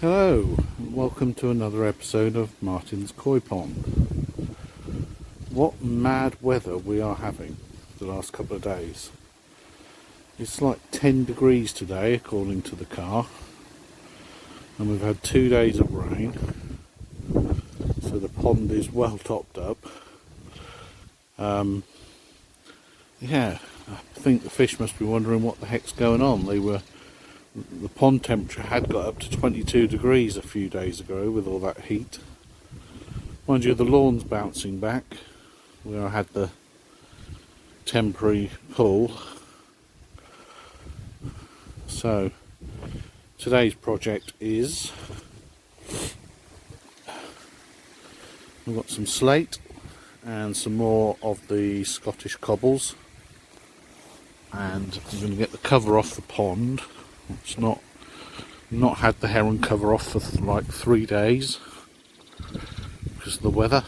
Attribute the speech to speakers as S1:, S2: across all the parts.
S1: Hello, and welcome to another episode of Martin's Koi Pond. What mad weather we are having the last couple of days. It's like 10 degrees today according to the car, and we've had 2 days of rain, so the pond is well topped up. Yeah, I think the fish must be wondering what the heck's going on. The pond temperature had got up to 22 degrees a few days ago with all that heat. Mind you, the lawn's bouncing back where I had the temporary pool. So today's project is, we've got some slate and some more of the Scottish cobbles, and I'm going to get the cover off the pond. It's not had the heron cover off for like 3 days because of the weather,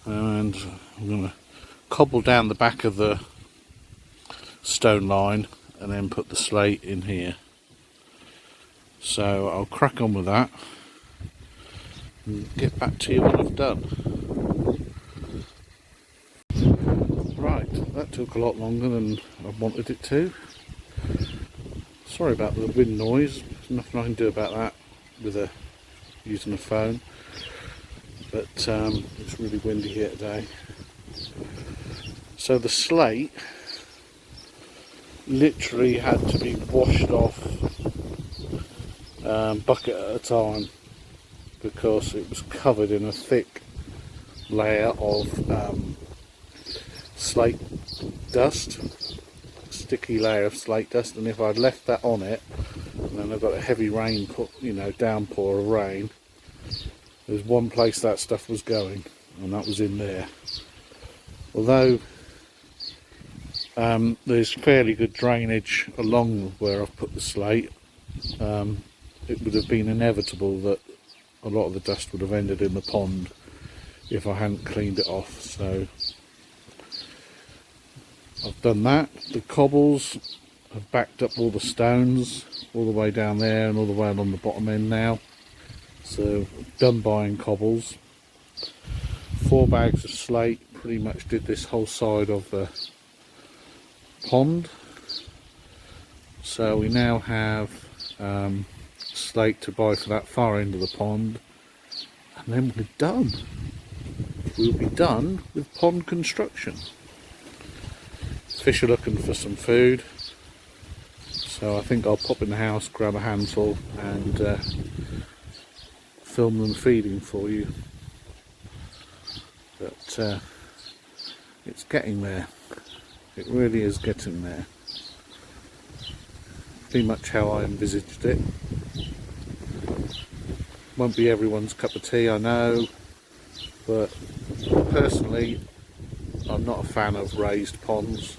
S1: and I'm going to cobble down the back of the stone line and then put the slate in here. So I'll crack on with that and get back to you when I've done. Right, that took a lot longer than I wanted it to. Sorry about the wind noise, there's nothing I can do about that with using a phone, but it's really windy here today. So the slate literally had to be washed off bucket at a time because it was covered in a thick layer of slate dust. Sticky layer of slate dust, and if I'd left that on it and then I got a heavy rain, downpour of rain, there's one place that stuff was going, and that was in there. Although there's fairly good drainage along where I've put the slate, it would have been inevitable that a lot of the dust would have ended in the pond if I hadn't cleaned it off. So I've done that. The cobbles have backed up all the stones all the way down there and all the way along the bottom end now. So done buying cobbles. 4 bags of slate pretty much did this whole side of the pond. So we now have slate to buy for that far end of the pond, and then we're done. We'll be done with pond construction. Fish are looking for some food, so I think I'll pop in the house, grab a handful and film them feeding for you. But it's getting there. It really is getting there. Pretty much how I envisaged it. Won't be everyone's cup of tea, I know, but personally I'm not a fan of raised ponds.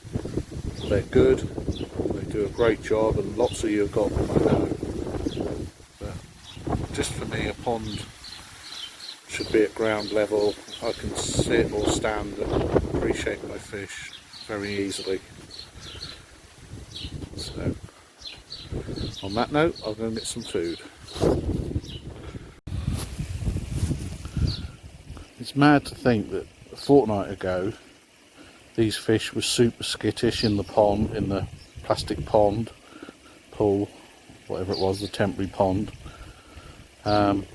S1: They're good, they do a great job, and lots of you have got them, I know. But just for me, a pond should be at ground level. I can sit or stand and appreciate my fish very easily. So, on that note, I'll go and get some food. It's mad to think that a fortnight ago these fish were super skittish in the pond, in the plastic pond, pool, whatever it was, the temporary pond, and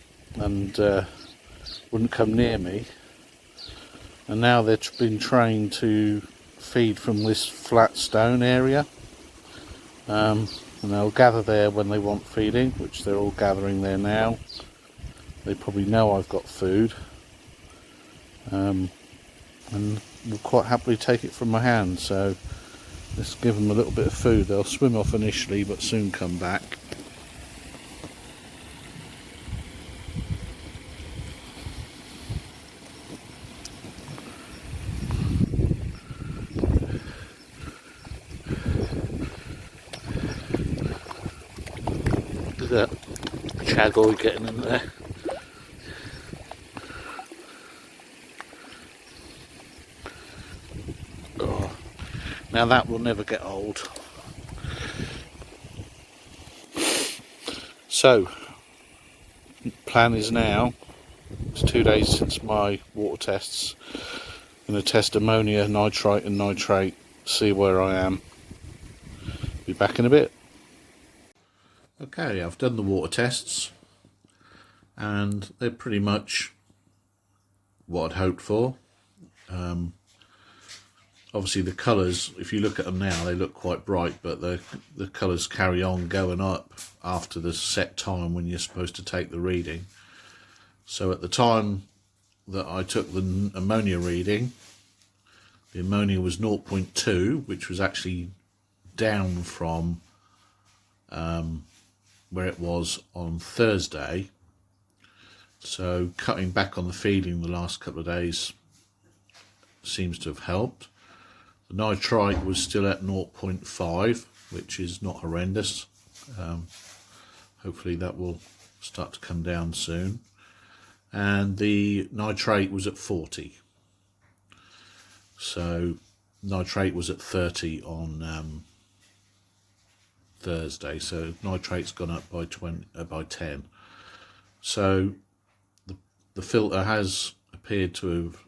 S1: wouldn't come near me. And now they've been trained to feed from this flat stone area, and they'll gather there when they want feeding, which they're all gathering there now. They probably know I've got food, and will quite happily take it from my hand. So let's give them a little bit of food. They'll swim off initially but soon come back. Look at that chagoy getting in there. Now that will never get old. So plan is now, it's 2 days since my water tests, I'm going to test ammonia, nitrite and nitrate, see where I am. Be back in a bit. Okay, I've done the water tests and they're pretty much what I'd hoped for. Obviously the colours, if you look at them now, they look quite bright, but the colours carry on going up after the set time when you're supposed to take the reading. So at the time that I took the ammonia reading, the ammonia was 0.2, which was actually down from where it was on Thursday. So cutting back on the feeding the last couple of days seems to have helped. The nitrite was still at 0.5, which is not horrendous. Hopefully that will start to come down soon. And the nitrate was at 40. So nitrate was at 30 on Thursday. So nitrate's gone up by 10. So the filter has appeared to have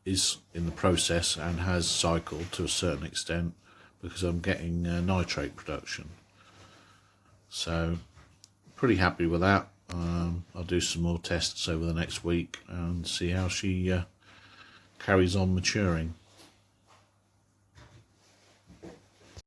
S1: is in the process and has cycled to a certain extent because I'm getting nitrate production. So pretty happy with that. I'll do some more tests over the next week and see how she carries on maturing.